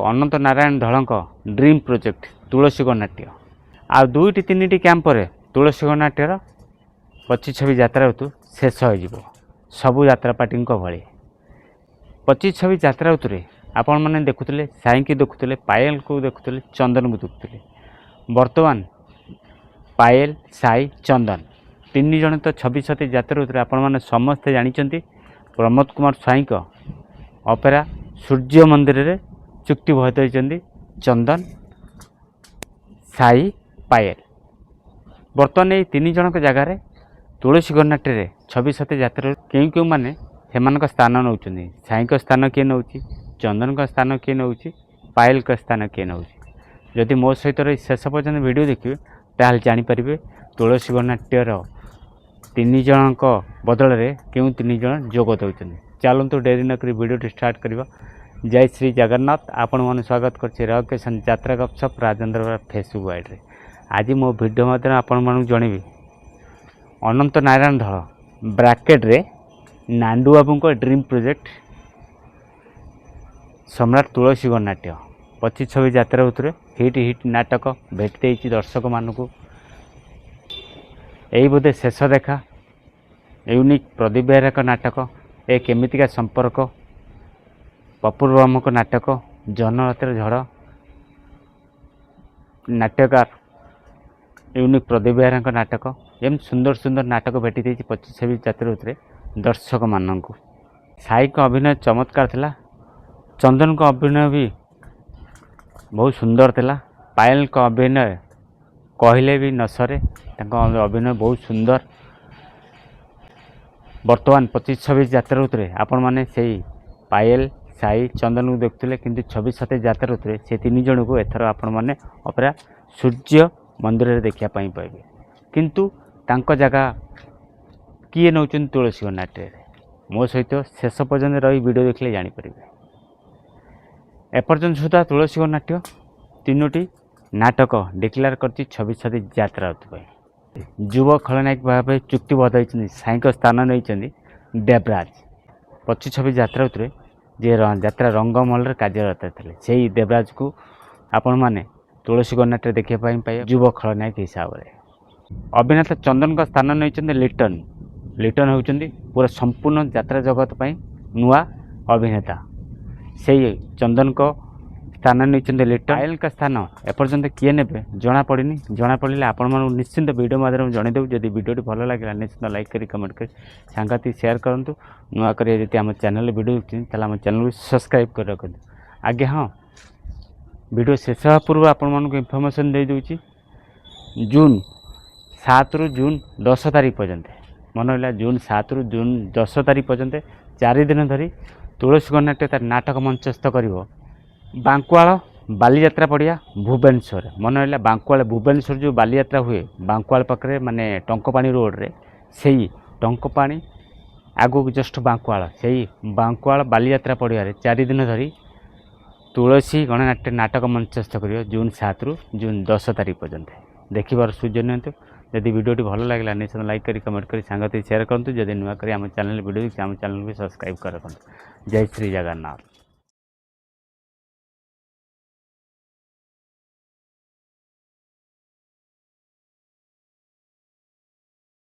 ଅନନ୍ତ Narayan ଧଳଙ୍କ dream project तुलसी गणनाट्य आ 2-3 camp तुलसी गणनाट्यर 25-26 यात्रा ऋतु शेष हो सबू यात्रा पार्टी भली 25-26 यात्रा ऋतु आपण मैंने देखुले साई की देखुले पायल को देखुले चंदन को देखुले बर्तमान पायल साई चंदन 3 जन तो 26-27 यात्रा ऋतु आपण मैंने समस्ते जानते प्रमोद कुमार स्वाई को अपेरा सूर्य मंदिर रे चुक्तिबद्ध होती चंदन साई पायल बर्तमान ये 3 जन जगार तुलसी गणनाट्य 26-27 यात्रा क्यों क्यों मैंने से स्थान नौ साई का स्थान किए नौ चंदन का स्थान किए नौ पायल का स्थान किए नौ जदि मो सहित शेष पर्यटन वीडियो देखिए ताल जानीपर तुलसी गणनाट्यर 3 जन बदल में क्यों 3 जन जोग दौरान चलतु डेरी नक वीडियो स्टार्ट करवा जय श्री जगन्नाथ आपण मन स्वागत करकेशन यात्रा गपसप राजेन्द्र फेसबुक वाइड्रे आज मो भिडियो मध्य आपण मानक जनइबी अनंत नारायण धल ब्राकेट रे नांडू बाबू को ड्रीम प्रोजेक्ट सम्राट तुलसी गणनाट्य 25-26 यात्रा ऋतु हिट नाटक भेट देती दर्शक मानक यही बोधे शेष देखा यूनिक प्रदीप बेहरा का नाटक ए केमितिका संपर्क पपुर ब्रह्म को नाटक जनरात्र झड़ नाट्यकार यूनिक प्रदीप बेहरा का नाटक एम सुंदर सुंदर नाटक भेटी 25-26 यात्रा ऋतु दर्शक मानक साई का अभिनय चमत्कार थिला चंदन का अभिनय भी बहुत सुंदर थिला पायल का अभिनय कहले भी न सरे अभिनय बहुत सुंदर बर्तमान 25-26 यात्रा ऋतु आपण मैंने से पायल साई चंदन को देखुले किंतु 26-27 यात्रा ऋतु से 3 जन को एथर आपण मैंने अपेरा सूर्य मंदिर में देखा पाइबे किंतु तांको जगह किए नौ तुलसी गणनाट्य मो सहित शेष पर्यटन रही वीडियो देखले जानीपर एपर्यंत सुधा तुलसी गणनाट्य 3टी नाटक डिक्लेयर कर 26-27 यात्रा ऋतु युव खलनायक भाव चुक्तिबद्ध होती साई स्थान नहीं देवराज 25-26 यात्रा ऋतु जे यात्रा रंगमहल कार्यरत थे से देवराज को आपण मैंने तुलसी गणनाट्य देखा पाए युव खलनायक हिसाब से अभिनेता चंदन का स्थान नहीं लिटन होती पूरा संपूर्ण यात्रा जगत पर नुआ अभिनेता से चंदन को स्थान नहीं लिटन पायल का स्थान एपर्यंत किए ने जना पड़नी जना पड़े आपण मन निश्चिंत वीडियो माध्यम जनईदेव जब वीडियो भल लगे निश्चित लाइक कर कमेंट कर सांगति शेयर करूँ नुआ कर आम चैनल वीडियो देखते आम चैनल को सब्सक्राइब कर रखते आगे हाँ वीडियो शेष होगा पूर्व आपण मानक इनफर्मेशन दे दूची जून 7 रु जून 10 तारीख पर्यंत मन है जून 7 रु जून 10 तारीख पर्यंत 4 दिन धरी तुलसी गणनाट्य तार नाटक मंचस्थ कर बांकुआल बालीयात्रा पड़िया भुवनेश्वर मन है बांकुआल भुवनेश्वर जो बालीयात्रा हुए बांकुआल पाखे माने टंकपाणी रोड रे से टंकपाणी आगू जस्ट बांकुआल से बांकुआल बालीयात्रा पड़िया 4 दिन धरी तुलसी गणनाट्य नाटक मंचस्थ कर जून 7 रु जून 10 तारीख पर्यंत देखिबार सुझाव नियंतु यदि वीडियो भल लगे निश्चित लाइक कर कमेंट कर सांगति शेयर करूँ जब नुआ कर आम चैनल वीडियो आम चैनल को सब्सक्राइब कर रखुँ जय श्री जगन्नाथ।